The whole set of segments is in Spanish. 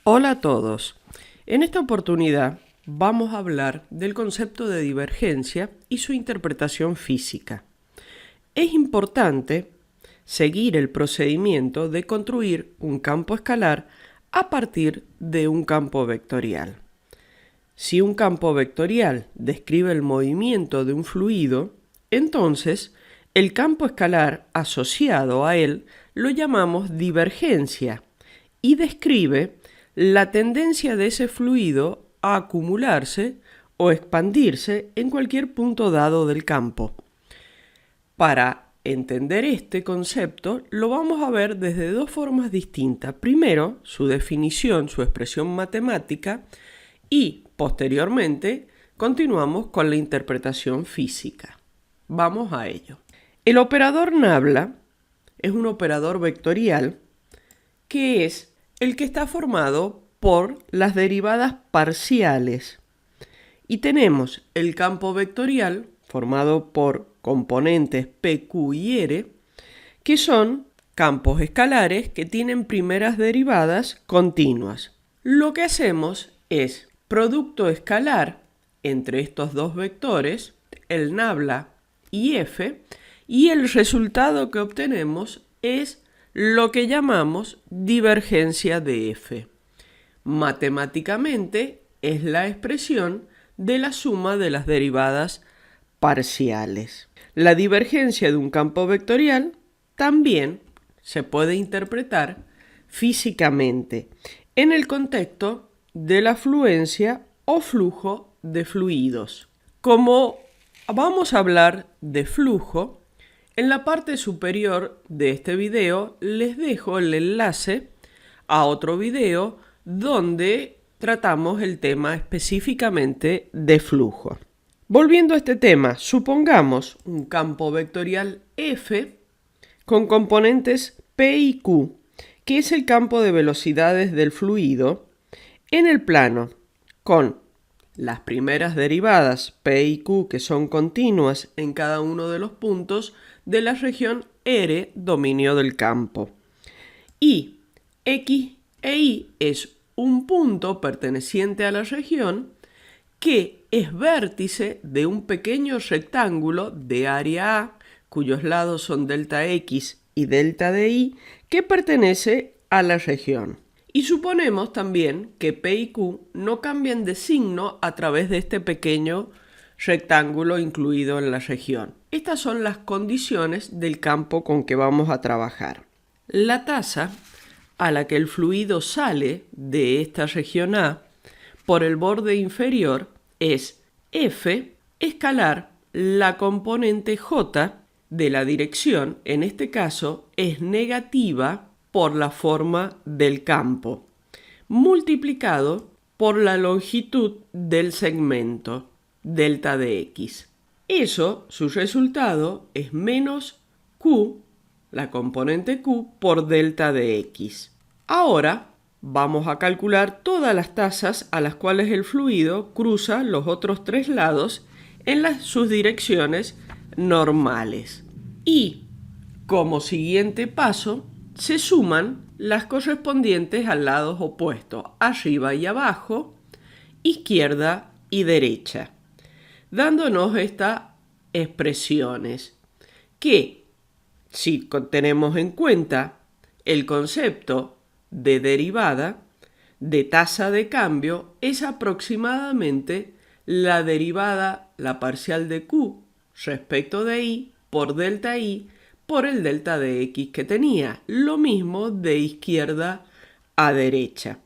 Hola a todos. En esta oportunidad vamos a hablar del concepto de divergencia y su interpretación física. Es importante seguir el procedimiento de construir un campo escalar a partir de un campo vectorial. Si un campo vectorial describe el movimiento de un fluido, entonces el campo escalar asociado a él lo llamamos divergencia y describe la tendencia de ese fluido a acumularse o expandirse en cualquier punto dado del campo. Para entender este concepto, lo vamos a ver desde dos formas distintas. Primero, su definición, su expresión matemática, y posteriormente continuamos con la interpretación física. Vamos a ello. El operador nabla es un operador vectorial que es el que está formado por las derivadas parciales. Y tenemos el campo vectorial formado por componentes P, Q y R, que son campos escalares que tienen primeras derivadas continuas. Lo que hacemos es producto escalar entre estos dos vectores, el nabla y F, y el resultado que obtenemos es lo que llamamos divergencia de F. Matemáticamente es la expresión de la suma de las derivadas parciales. La divergencia de un campo vectorial también se puede interpretar físicamente en el contexto de la fluencia o flujo de fluidos. Como vamos a hablar de flujo, en la parte superior de este video les dejo el enlace a otro video donde tratamos el tema específicamente de flujo. Volviendo a este tema, supongamos un campo vectorial F con componentes P y Q, que es el campo de velocidades del fluido, en el plano, con las primeras derivadas P y Q que son continuas en cada uno de los puntos de la región R, dominio del campo. Y X e Y es un punto perteneciente a la región que es vértice de un pequeño rectángulo de área A, cuyos lados son delta X y delta de Y, que pertenece a la región. Y suponemos también que P y Q no cambian de signo a través de este pequeño rectángulo incluido en la región. Estas son las condiciones del campo con que vamos a trabajar. La tasa a la que el fluido sale de esta región A por el borde inferior es F escalar la componente J de la dirección, en este caso es negativa por la forma del campo, multiplicado por la longitud del segmento, delta de X. Eso, su resultado, es menos Q, la componente Q, por delta de X. Ahora vamos a calcular todas las tasas a las cuales el fluido cruza los otros tres lados en sus direcciones normales. Y, como siguiente paso, se suman las correspondientes a lados opuestos, arriba y abajo, izquierda y derecha, dándonos estas expresiones que, si tenemos en cuenta el concepto de derivada, de tasa de cambio, es aproximadamente la derivada, la parcial de Q respecto de Y por delta Y por el delta de X que tenía. Lo mismo de izquierda a derecha.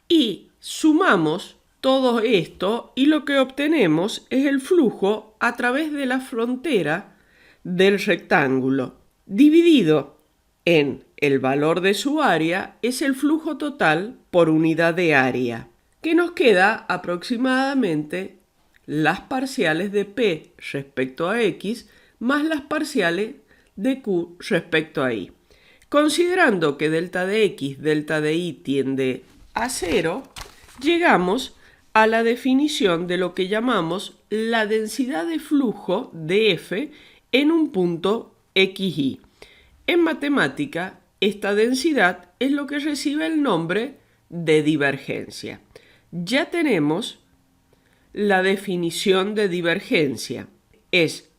Y sumamos todo esto y lo que obtenemos es el flujo a través de la frontera del rectángulo, dividido en el valor de su área, es el flujo total por unidad de área, que nos queda aproximadamente las parciales de P respecto a X más las parciales de Q respecto a Y. Considerando que delta de X, delta de Y tiende a 0, llegamos a la definición de lo que llamamos la densidad de flujo de F en un punto XY. En matemática, esta densidad es lo que recibe el nombre de divergencia. Ya tenemos la definición de divergencia. Es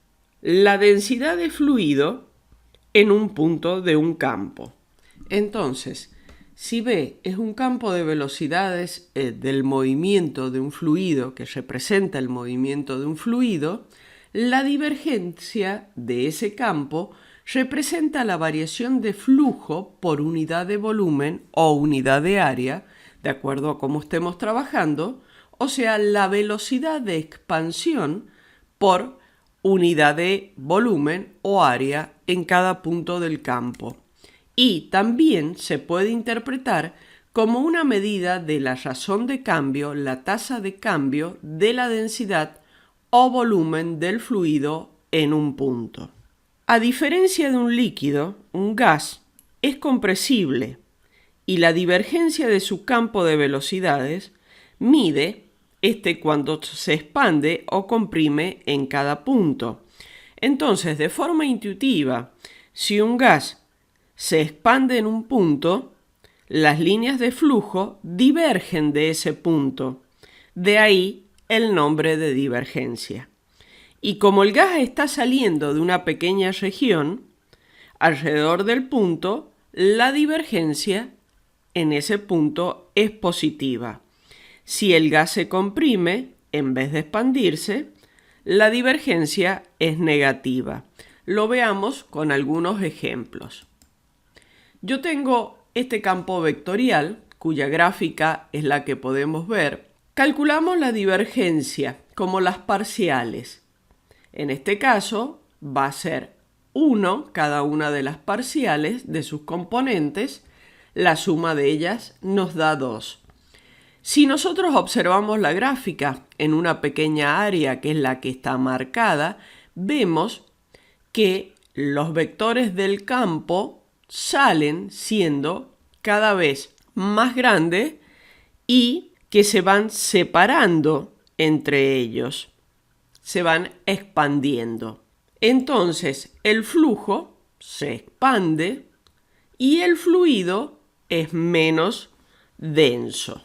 la densidad de fluido en un punto de un campo. Entonces, si B es un campo de velocidades del movimiento de un fluido que representa el movimiento de un fluido, la divergencia de ese campo representa la variación de flujo por unidad de volumen o unidad de área, de acuerdo a cómo estemos trabajando, o sea, la velocidad de expansión por unidad de volumen o área en cada punto del campo. Y también se puede interpretar como una medida de la razón de cambio, la tasa de cambio de la densidad o volumen del fluido en un punto. A diferencia de un líquido, un gas es compresible y la divergencia de su campo de velocidades mide cuando se expande o comprime en cada punto. Entonces, de forma intuitiva, si un gas se expande en un punto, las líneas de flujo divergen de ese punto. De ahí el nombre de divergencia. Y como el gas está saliendo de una pequeña región, alrededor del punto, la divergencia en ese punto es positiva. Si el gas se comprime, en vez de expandirse, la divergencia es negativa. Lo veamos con algunos ejemplos. Yo tengo este campo vectorial, cuya gráfica es la que podemos ver. Calculamos la divergencia como las parciales. En este caso va a ser 1 cada una de las parciales de sus componentes. La suma de ellas nos da 2. Si nosotros observamos la gráfica en una pequeña área que es la que está marcada, vemos que los vectores del campo salen siendo cada vez más grandes y que se van separando entre ellos, se van expandiendo. Entonces el flujo se expande y el fluido es menos denso.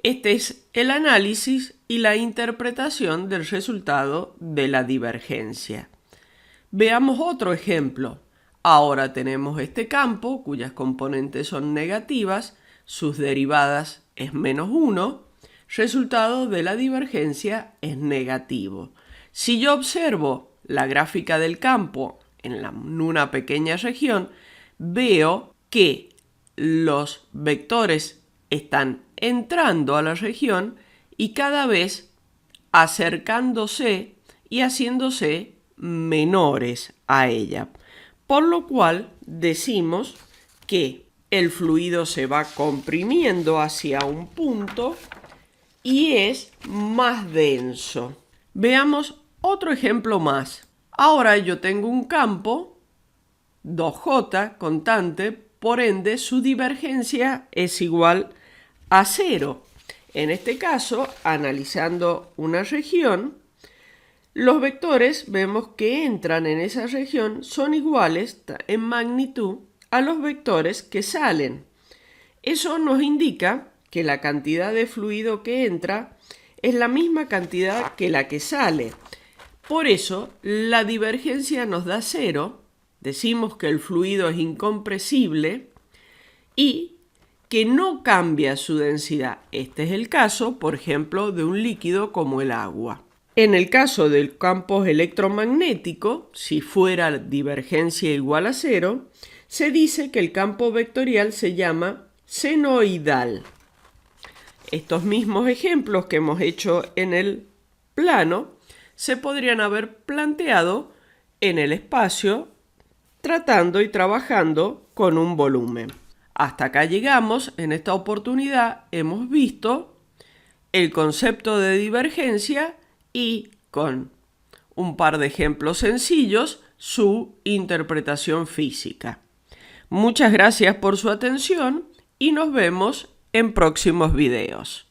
Este es el análisis y la interpretación del resultado de la divergencia. Veamos otro ejemplo. Ahora tenemos este campo cuyas componentes son negativas, sus derivadas es menos 1, resultado de la divergencia es negativo. Si yo observo la gráfica del campo en una pequeña región, veo que los vectores están entrando a la región y cada vez acercándose y haciéndose menores a ella. Por lo cual decimos que el fluido se va comprimiendo hacia un punto y es más denso. Veamos otro ejemplo más. Ahora yo tengo un campo 2J constante, por ende su divergencia es igual a 0. En este caso, analizando una región, los vectores vemos que entran en esa región son iguales en magnitud a los vectores que salen. Eso nos indica que la cantidad de fluido que entra es la misma cantidad que la que sale. Por eso, la divergencia nos da 0. Decimos que el fluido es incompresible y que no cambia su densidad. Este es el caso, por ejemplo, de un líquido como el agua. En el caso del campo electromagnético, si fuera divergencia igual a 0, se dice que el campo vectorial se llama senoidal. Estos mismos ejemplos que hemos hecho en el plano se podrían haber planteado en el espacio tratando y trabajando con un volumen. Hasta acá llegamos. En esta oportunidad hemos visto el concepto de divergencia y con un par de ejemplos sencillos su interpretación física. Muchas gracias por su atención y nos vemos en próximos videos.